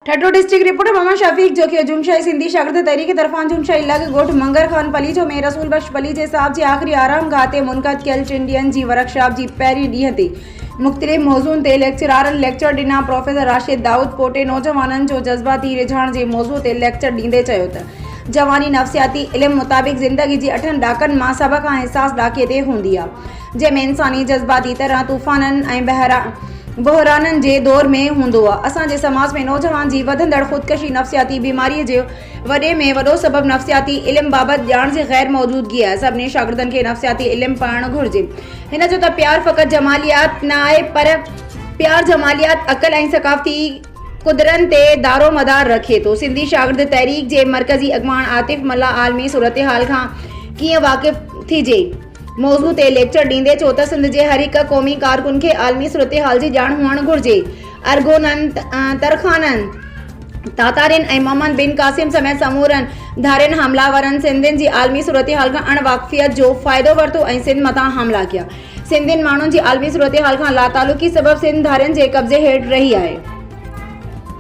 ठट्टो district reporter Mohammad Shafiq जो कि हजूमशाही सिंधी शागिर्द तहरीक तरफ़ान हजूमशाही लॻ ॻोठ मंगर खान पलीजो में रसूल बख्श पलीजे साहब जी आख़िरी आराम गाह ते मुनक़द कयल 3 ॾींहनि जी वर्कशॉप जी पहिरीं ॾींहं ते मुख़्तलिफ़ मौज़ूअनि ते लेक्चरारनि लेक्चर ॾिना। प्रोफेसर राशिद दाऊद पोटे नौजवाननि जो जज़्बाती रिझाण जे मौज़ू ते लेक्चर ॾींदे चयो त जवानी नफ़्सियाती इल्म मुताबिक़ ज़िंदगी जी 8 ॾाकनि मां सभ खां हिसास ॾाके ते हूंदी आहे, जंहिंमें इंसानी जज़्बाती तरह तूफ़ाननि ऐं बहराननि जे दौर में हूंदो आहे। असांजे समाज में नौजवान जी वधंदड़ ख़ुदकशी नफ़्सियाती बीमारीअ जो वॾे में वॾो सबबु नफ़्सियाती इल्म बाबति ॼाण जी ग़ैर मौजूदगी आहे। सभिनी शागिर्दनि खे नफ़्सियाती इल्म पढ़णु घुरिजे। हिन जो त प्यार फ़क़ति जमालियात न आहे, पर प्यार जमालियात अक़ल ऐं सक़ाफ़ती कुदरनि ते दारो मदार रखे थो। सिंधी शागिर्द तहरीक जे मरकज़ी अॻवान आतिफ़ मल्ला आलमी सूरतहाल खां कीअं वाक़िफ़ थिजे मौज़ू ते लेक्चर ॾींदे चयो त सिंध जे हर हिक क़ौमी कारकुन खे आलमी सूरतहाल जी ॼाण हुअणु घुरिजे। अरगोननि, तरखाननि, तातारिन ऐं मोहम्मद बिन कासिम समेत समूरनि धारियुनि हमलावरनि सिंधियुनि जी आलमी सूरतहाल खां अणवाक़फ़ियत जो फ़ाइदो वरितो ऐं सिंध मथां हमला कया। सिंधियुनि माण्हुनि जी आलमी सूरतहाल खां लातालुकी सबबि सिंध धारियुनि जे कब्ज़े हेठि रही आहे।